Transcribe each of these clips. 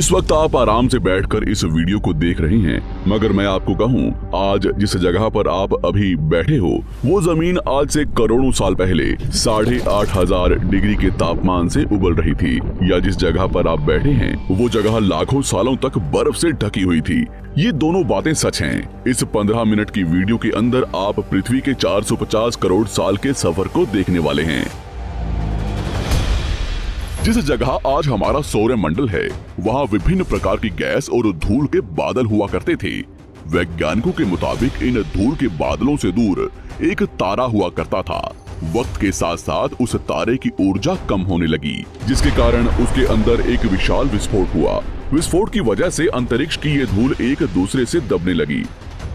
इस वक्त आप आराम से बैठकर इस वीडियो को देख रहे हैं, मगर मैं आपको कहूं, आज जिस जगह पर आप अभी बैठे हो वो जमीन आज से करोड़ों साल पहले 8,500 डिग्री के तापमान से उबल रही थी, या जिस जगह पर आप बैठे हैं वो जगह लाखों सालों तक बर्फ से ढकी हुई थी। ये दोनों बातें सच हैं। इस 15 मिनट की वीडियो के अंदर आप पृथ्वी के 450 करोड़ साल के सफर को देखने वाले हैं। जिस जगह आज हमारा सौरमंडल है, वहाँ विभिन्न प्रकार की गैस और धूल के बादल हुआ करते थे। वैज्ञानिकों के मुताबिक इन धूल के बादलों से दूर एक तारा हुआ करता था। वक्त के साथ साथ उस तारे की ऊर्जा कम होने लगी, जिसके कारण उसके अंदर एक विशाल विस्फोट हुआ। विस्फोट की वजह से अंतरिक्ष की ये धूल एक दूसरे से दबने लगी।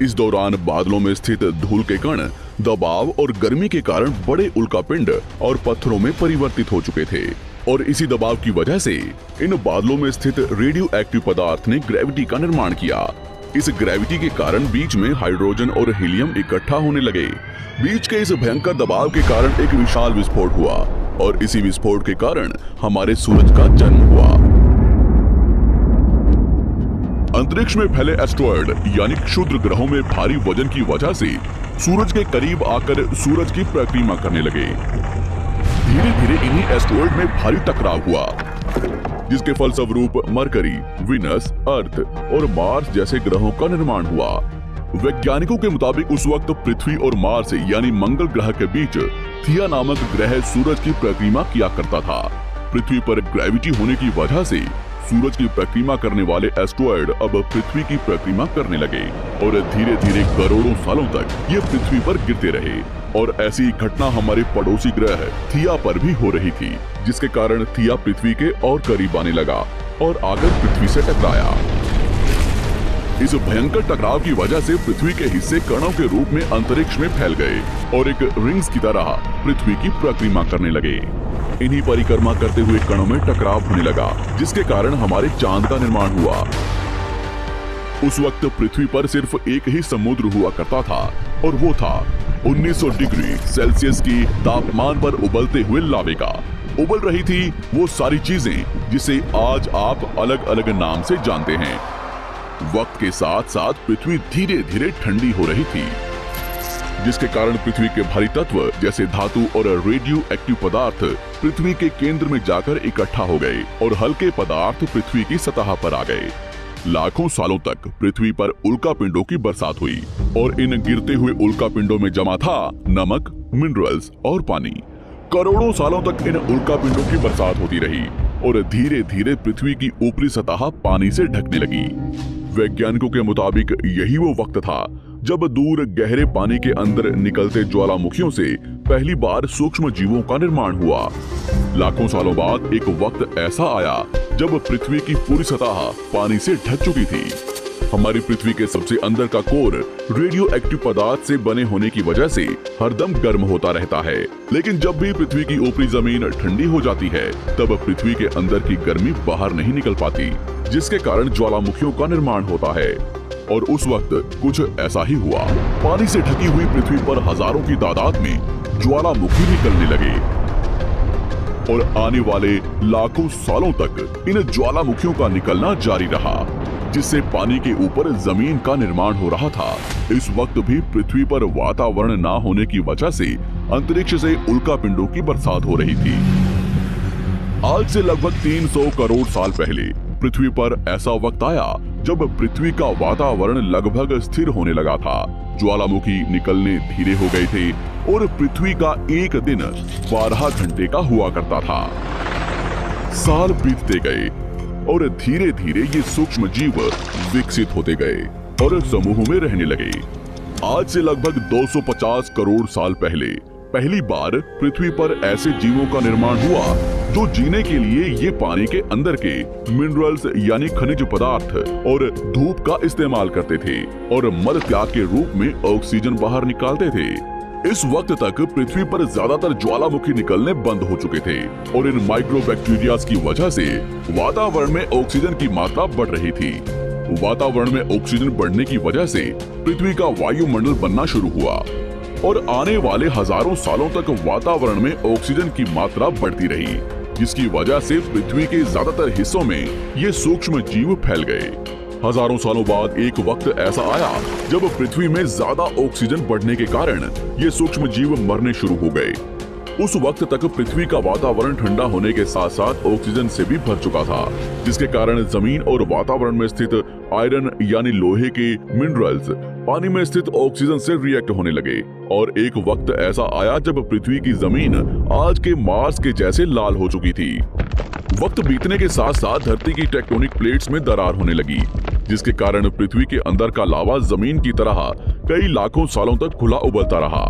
इस दौरान बादलों में स्थित धूल के कण दबाव और गर्मी के कारण बड़े उल्कापिंड और पत्थरों में परिवर्तित हो चुके थे, और इसी दबाव की वजह से इन बादलों में स्थित रेडियो एक्टिव पदार्थ ने ग्रेविटी का निर्माण किया। इस ग्रेविटी के कारण बीच में हाइड्रोजन और हीलियम इकट्ठा होने लगे। बीच के इस भयंकर दबाव के कारण एक विशाल विस्फोट हुआ, और इसी विस्फोट के कारण हमारे सूरज का जन्म हुआ। अंतरिक्ष में फैले एस्ट्रॉयड यानी क्षुद्र ग्रहों में भारी वजन की वजह से सूरज के करीब आकर सूरज की परिक्रमा करने लगे। धीरे धीरे इन्हीं एस्ट्रॉयड में भारी टकराव हुआ, जिसके फलस्वरूप मरकरी, विनस, अर्थ और मार्स जैसे ग्रहों का निर्माण हुआ। वैज्ञानिकों के मुताबिक उस वक्त पृथ्वी और मार्स यानी मंगल ग्रह के बीच थिया नामक ग्रह सूरज की परिक्रमा किया करता था। पृथ्वी पर ग्रेविटी होने की वजह से सूरज की परिक्रमा करने वाले एस्ट्रॉयड अब पृथ्वी की परिक्रमा करने लगे, और धीरे धीरे करोड़ों सालों तक ये पृथ्वी पर गिरते रहे। और ऐसी घटना हमारे पड़ोसी ग्रह थिया पर भी हो रही थी, जिसके कारण थिया पृथ्वी के और करीब आने लगा और आकर पृथ्वी से टकराया। इस भयंकर टकराव की वजह से पृथ्वी के हिस्से कणों के रूप में अंतरिक्ष में फैल गए और एक रिंग्स की तरह पृथ्वी की परिक्रमा करने लगे। इन्हीं परिक्रमा करते हुए कणों में टकराव होने लगा, जिसके कारण हमारे चांद का निर्माण हुआ। उस वक्त पृथ्वी पर सिर्फ एक ही समुद्र हुआ करता था, और वो था 1900 डिग्री सेल्सियस की तापमान पर उबलते हुए लावे का। उबल रही थी वो सारी चीजें जिसे आज आप अलग अलग नाम से जानते हैं। वक्त के साथ साथ पृथ्वी धीरे धीरे ठंडी हो रही थी, जिसके कारण पृथ्वी के भारी तत्व जैसे धातु और रेडियो एक्टिव पदार्थ पृथ्वी के केंद्र में जाकर इकट्ठा हो गए, और हल्के पदार्थ पृथ्वी की सतह पर आ गए। लाखों सालों तक पृथ्वी पर उल्कापिंडों की बरसात हुई, और इन गिरते हुए उल्कापिंडों में जमा था नमक, मिनरल्स और पानी। करोड़ों सालों तक इन उल्कापिंडों की बरसात होती रही, और धीरे धीरे पृथ्वी की ऊपरी सतह पानी से ढकने लगी। वैज्ञानिकों के मुताबिक यही वो वक्त था जब दूर गहरे पानी के अंदर निकलते ज्वालामुखियों से पहली बार सूक्ष्म जीवों का निर्माण हुआ। लाखों सालों बाद एक वक्त ऐसा आया जब पृथ्वी की पूरी सतह पानी से ढक चुकी थी। हमारी पृथ्वी के सबसे अंदर का कोर रेडियो एक्टिव पदार्थ से बने होने की वजह से हरदम गर्म होता रहता है, लेकिन जब भी पृथ्वी की ऊपरी जमीन ठंडी हो जाती है, तब पृथ्वी के अंदर की गर्मी बाहर नहीं निकल पाती, जिसके कारण ज्वालामुखियों का निर्माण होता है। और उस वक्त कुछ ऐसा ही हुआ। पानी से ढकी हुई पृथ्वी पर हजारों की तादाद में ज्वालामुखी निकलने लगे, और आने वाले लाखों सालों तक इन ज्वालामुखियों का निकलना जारी रहा, जिससे पानी के ऊपर जमीन का निर्माण हो रहा था। इस वक्त भी पृथ्वी पर वातावरण ना होने की वजह से अंतरिक्ष से उल्कापिंडों की बरसात हो रही थी। आज से लगभग 300 करोड़ साल पहले पृथ्वी पर ऐसा वक्त आया जब पृथ्वी का वातावरण लगभग स्थिर होने लगा था। ज्वालामुखी निकलने धीरे हो गए थे, और पृथ्वी का एक दिन 12 घंटे का हुआ करता था। साल बीतते गए, और धीरे धीरे ये सूक्ष्म जीव विकसित होते गए और समूह में रहने लगे। आज से लगभग 250 करोड़ साल पहले पहली बार पृथ्वी पर ऐसे जीवों का निर्माण हुआ जो जीने के लिए ये पानी के अंदर के मिनरल्स यानी खनिज पदार्थ और धूप का इस्तेमाल करते थे, और मल त्याग के रूप में ऑक्सीजन बाहर निकालते थे। इस वक्त तक पृथ्वी पर ज्यादातर ज्वालामुखी निकलने बंद हो चुके थे, और इन माइक्रोबैक्टीरियाज की वजह से वातावरण में ऑक्सीजन की मात्रा बढ़ रही थी। वातावरण में ऑक्सीजन बढ़ने की वजह से पृथ्वी का वायुमंडल बनना शुरू हुआ, और आने वाले हजारों सालों तक वातावरण में ऑक्सीजन की मात्रा बढ़ती रही। जिसकी वजह से पृथ्वी के ज्यादातर हिस्सों में ये सूक्ष्म जीव फैल गए। हजारों सालों बाद एक वक्त ऐसा आया जब पृथ्वी में ज्यादा ऑक्सीजन बढ़ने के कारण ये सूक्ष्म जीव मरने शुरू हो गए। उस वक्त तक पृथ्वी का वातावरण ठंडा होने के साथ साथ ऑक्सीजन से भी भर चुका था, जिसके कारण जमीन और वातावरण में स्थित आयरन यानी लोहे के मिनरल्स पानी में स्थित ऑक्सीजन से रिएक्ट होने लगे। और एक वक्त ऐसा आया जब पृथ्वी की जमीन आज के मार्स के जैसे लाल हो चुकी थी। वक्त बीतने के साथ साथ धरती की टेक्टोनिक प्लेट्स में दरार होने लगी, जिसके कारण पृथ्वी के अंदर का लावा जमीन की तरह कई लाखों सालों तक खुला उबलता रहा।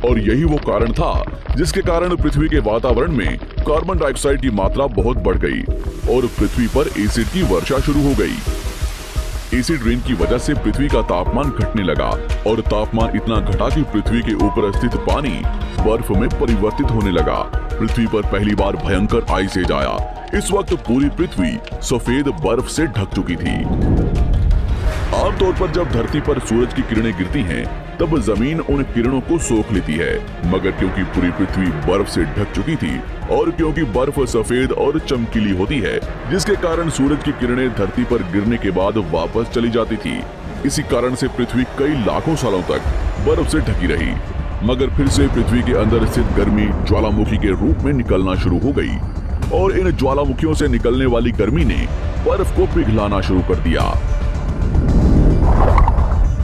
और यही वो कारण था जिसके कारण पृथ्वी के वातावरण में कार्बन डाइऑक्साइड की मात्रा बहुत बढ़ गई और पृथ्वी पर एसिड की वर्षा शुरू हो गई। एसिड रेन की वजह से पृथ्वी का तापमान घटने लगा और तापमान इतना घटा कि पृथ्वी के ऊपर स्थित पानी बर्फ में परिवर्तित होने लगा। पृथ्वी पर पहली बार भयंकर आइस एज आया। इस वक्त पूरी पृथ्वी सफेद बर्फ से ढक चुकी थी। आमतौर पर जब धरती पर सूरज की किरणें गिरती हैं, तब जमीन उन किरणों को सोख लेती है, मगर क्योंकि पूरी पृथ्वी बर्फ से ढक चुकी थी और क्योंकि बर्फ सफेद और चमकीली होती है, जिसके कारण सूरज की किरणें धरती पर गिरने के बाद वापस चली जाती थी। इसी कारण से पृथ्वी कई लाखों सालों तक बर्फ से ढकी रही, मगर फिर से पृथ्वी के अंदर स्थित गर्मी ज्वालामुखी के रूप में निकलना शुरू हो गई और इन ज्वालामुखियों से निकलने वाली गर्मी ने बर्फ को पिघलाना शुरू कर दिया।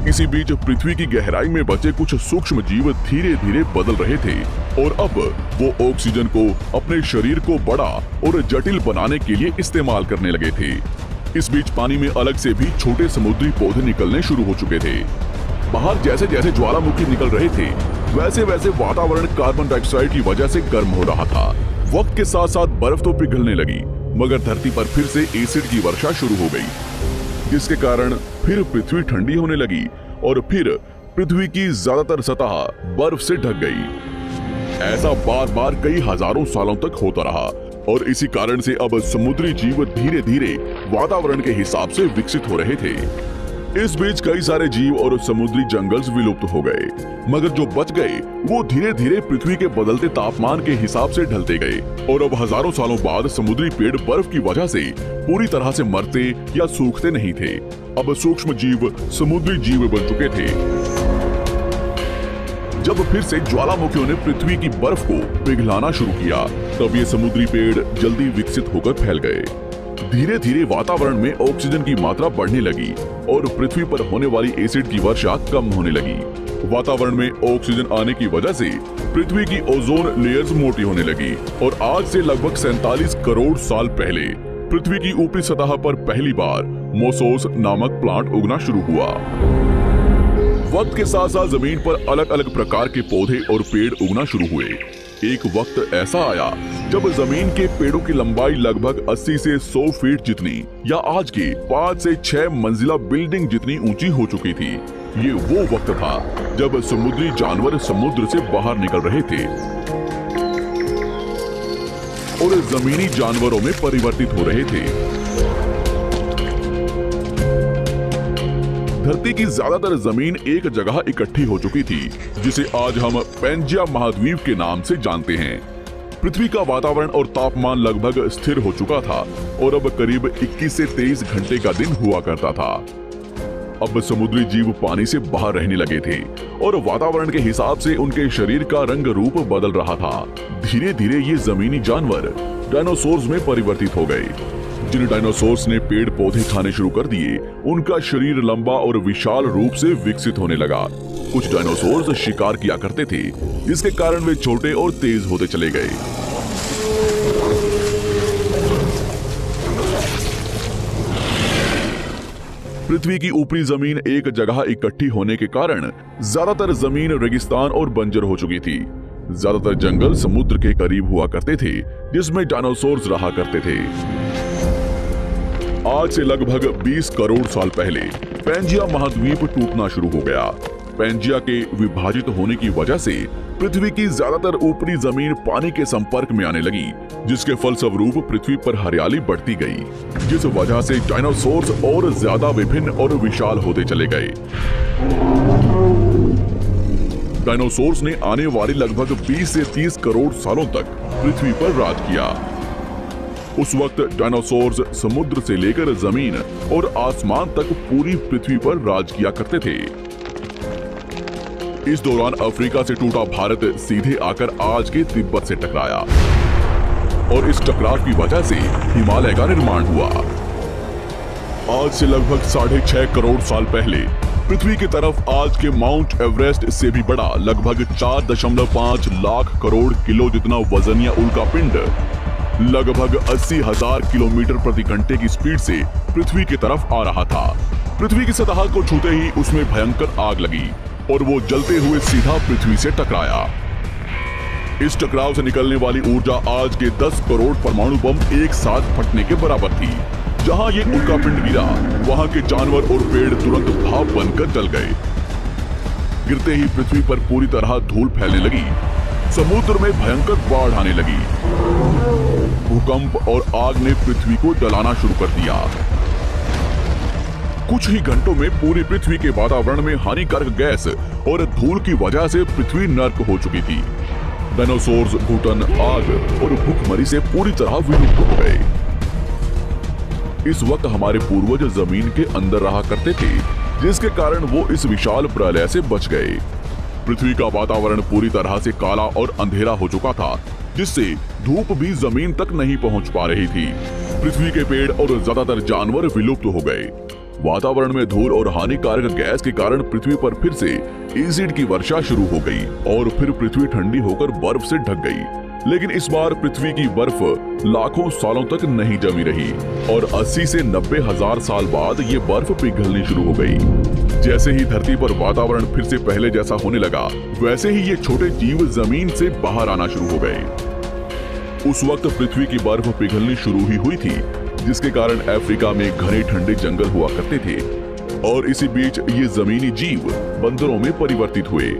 इसी बीच पृथ्वी की गहराई में बचे कुछ सूक्ष्म जीव धीरे धीरे बदल रहे थे और अब वो ऑक्सीजन को अपने शरीर को बड़ा और जटिल बनाने के लिए इस्तेमाल करने लगे थे। इस बीच पानी में अलग से भी छोटे समुद्री पौधे निकलने शुरू हो चुके थे। बाहर जैसे जैसे ज्वालामुखी निकल रहे थे, वैसे वैसे वातावरण कार्बन डाइऑक्साइड की वजह से गर्म हो रहा था। वक्त के साथ साथ बर्फ तो पिघलने लगी, मगर धरती पर फिर से एसिड की वर्षा शुरू हो गई, जिसके कारण फिर पृथ्वी ठंडी होने लगी और फिर पृथ्वी की ज्यादातर सतह बर्फ से ढक गई। ऐसा बार बार कई हजारों सालों तक होता रहा और इसी कारण से अब समुद्री जीव धीरे धीरे वातावरण के हिसाब से विकसित हो रहे थे। इस बीच कई सारे जीव और समुद्री जंगल्स विलुप्त हो गए, मगर जो बच गए वो धीरे धीरे पृथ्वी के बदलते तापमान के हिसाब से ढलते गए और अब हजारों सालों बाद समुद्री पेड़ बर्फ की वजह से पूरी तरह से मरते या सूखते नहीं थे। अब सूक्ष्म जीव समुद्री जीव बन चुके थे। जब फिर से ज्वालामुखियों ने पृथ्वी की बर्फ को पिघलाना शुरू किया, तब ये समुद्री पेड़ जल्दी विकसित होकर फैल गए। धीरे धीरे वातावरण में ऑक्सीजन की मात्रा बढ़ने लगी और पृथ्वी पर होने वाली एसिड की वर्षा कम होने लगी। वातावरण में ऑक्सीजन आने की वजह से पृथ्वी की ओजोन लेयर्स मोटी होने लगी और आज से लगभग 47 करोड़ साल पहले पृथ्वी की ऊपरी सतह पर पहली बार मोसोस नामक प्लांट उगना शुरू हुआ। वक्त के साथ साथ जमीन पर अलग अलग प्रकार के पौधे और पेड़ उगना शुरू हुए। एक वक्त ऐसा आया जब जमीन के पेड़ों की लंबाई लगभग 80 से 100 फीट जितनी या आज के 5 से 6 मंजिला बिल्डिंग जितनी ऊंची हो चुकी थी। ये वो वक्त था जब समुद्री जानवर समुद्र से बाहर निकल रहे थे और जमीनी जानवरों में परिवर्तित हो रहे थे। धरती की ज्यादातर जमीन एक जगह इकट्ठी हो चुकी थी, जिसे आज हम पैंजिया महाद्वीप के नाम से जानते हैं। पृथ्वी का वातावरण और तापमान लगभग स्थिर हो चुका था और अब करीब 21 से 23 घंटे का दिन हुआ करता था। अब समुद्री जीव पानी से बाहर रहने लगे थे और वातावरण के हिसाब से उनके शरीर का रंग रूप बदल रहा था। धीरे धीरे ये जमीनी जानवर डायनासोर्स में परिवर्तित हो गए। जिन डायनासोर्स ने पेड़ पौधे खाने शुरू कर दिए, उनका शरीर लंबा और विशाल रूप से विकसित होने लगा। कुछ डायनासोर्स शिकार किया करते थे, जिसके कारण वे छोटे और तेज होते चले गए। पृथ्वी की ऊपरी जमीन एक जगह इकट्ठी होने के कारण ज्यादातर जमीन रेगिस्तान और बंजर हो चुकी थी। ज्यादातर जंगल समुद्र के करीब हुआ करते थे, जिसमें डायनासोर्स रहा करते थे। आज से लगभग 20 करोड़ साल पहले पैंजिया महाद्वीप टूटना शुरू हो गया। पैंजिया के विभाजित होने की वजह से पृथ्वी की ज्यादातर ऊपरी जमीन पानी के संपर्क में आने लगी, जिसके फलस्वरूप पृथ्वी पर हरियाली बढ़ती गई, जिस वजह से डायनासोर्स और ज्यादा विभिन्न और विशाल होते चले गए। डायनासोर्स ने आने वाली लगभग 20 से 30 करोड़ सालों तक पृथ्वी पर राज किया। उस वक्त डायनासोर्स समुद्र से लेकर जमीन और आसमान तक पूरी पृथ्वी पर राज किया करते थे। इस दौरान अफ्रीका से टूटा भारत सीधे आकर आज के तिब्बत से टकराया और इस टकराव की वजह से हिमालय का निर्माण हुआ। आज से लगभग 6.5 करोड़ साल पहले पृथ्वी की तरफ आज के माउंट एवरेस्ट से भी बड़ा लगभग 4.5 लाख करोड़ किलो जितना वजनिया उल्का पिंड लगभग 80,000 किलोमीटर प्रति घंटे की स्पीड से पृथ्वी की तरफ आ रहा था। पृथ्वी की सतह को छूते ही उसमें भयंकर आग लगी और वो जलते हुए सीधा पृथ्वी से टकराया। इस टकराव से निकलने वाली ऊर्जा आज के 10 करोड़ परमाणु बम एक साथ फटने के बराबर थी। जहां ये उल्का पिंड गिरा, वहां के जानवर और पेड़ तुरंत भाप बनकर जल गए। गिरते ही पृथ्वी पर पूरी तरह धूल फैलने लगी। समुद्र में भयंकर बाढ़ आने लगी। भूकंप और आग ने पृथ्वी को जलाना शुरू कर दिया। कुछ ही घंटों में पूरी पृथ्वी के वातावरण में हानिकारक गैस और धूल की वजह से पृथ्वी नर्क हो चुकी थी। डायनासोर्स घुटन, आग और भूखमरी से पूरी तरह विलुप्त हो गए। इस वक्त हमारे पूर्वज जमीन के अंदर रहा करते थे, जिसके कारण वो इस विशाल प्रलय से बच गए। पृथ्वी का वातावरण पूरी तरह से काला और अंधेरा हो चुका था, जिससे धूप भी जमीन तक नहीं पहुंच पा रही थी। पृथ्वी के पेड़ और ज्यादातर जानवर विलुप्त हो गए। वातावरण में धूल और हानिकारक गैस के कारण पृथ्वी पर फिर से एसिड की वर्षा शुरू हो गई और फिर पृथ्वी ठंडी होकर बर्फ से ढक गई। लेकिन इस बार पृथ्वी की बर्फ लाखों सालों तक नहीं जमी रही और 80 से 90 हजार साल बाद ये बर्फ पिघलनी शुरू हो गई। जैसे ही धरती पर वातावरण फिर से पहले जैसा होने लगा, वैसे ही ये छोटे जीव जमीन से बाहर आना शुरू हो गए। उस वक्त पृथ्वी की बर्फ पिघलनी शुरू ही हुई थी, जिसके कारण अफ्रीका में घने ठंडे जंगल हुआ करते थे और इसी बीच ये जमीनी जीव बंदरों में परिवर्तित हुए।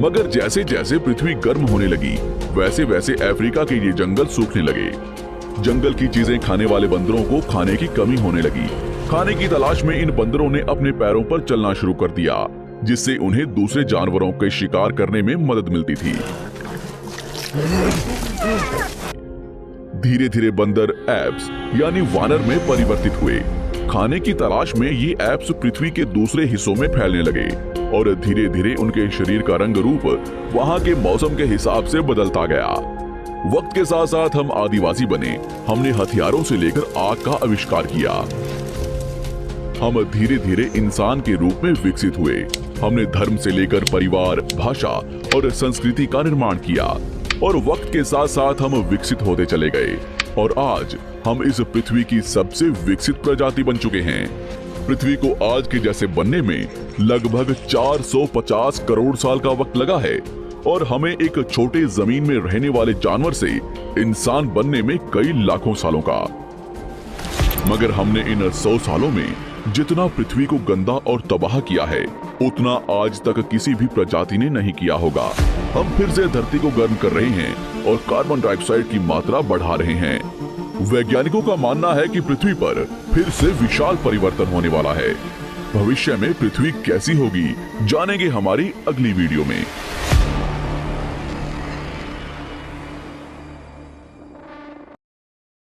मगर जैसे जैसे पृथ्वी गर्म होने लगी, वैसे वैसे अफ्रीका के ये जंगल सूखने लगे। जंगल की चीजें खाने वाले बंदरों को खाने की कमी होने लगी। खाने की तलाश में इन बंदरों ने अपने पैरों पर चलना शुरू कर दिया, जिससे उन्हें दूसरे जानवरों के शिकार करने में मदद मिलती थी। धीरे धीरे बंदर एप्स यानी वानर में परिवर्तित हुए। खाने की तलाश में ये एप्स पृथ्वी के दूसरे हिस्सों में फैलने लगे और धीरे धीरे उनके शरीर का रंग रूप वहां के मौसम के हिसाब से बदलता गया। वक्त के साथ साथ हम आदिवासी बने। हमने हथियारों से लेकर आग का आविष्कार किया। हम धीरे धीरे इंसान के रूप में विकसित हुए। हमने धर्म से लेकर परिवार, भाषा और संस्कृति का निर्माण किया और वक्त के साथ साथ हम विकसित होते चले गए और आज हम इस पृथ्वी की सबसे विकसित प्रजाति बन चुके हैं। पृथ्वी को आज के जैसे बनने में लगभग 450 करोड़ साल का वक्त लगा है और हमें एक छोटे जमीन में रहने वाले जानवर से इंसान बनने में कई लाखों सालों का। मगर हमने इन 100 सालों में जितना पृथ्वी को गंदा और तबाह किया है, उतना आज तक किसी भी प्रजाति ने नहीं किया होगा। हम फिर से धरती को गर्म कर रहे हैं और कार्बन डाइऑक्साइड की मात्रा बढ़ा रहे हैं। वैज्ञानिकों का मानना है कि पृथ्वी पर फिर से विशाल परिवर्तन होने वाला है। भविष्य में पृथ्वी कैसी होगी, जानेंगे हमारी अगली वीडियो में।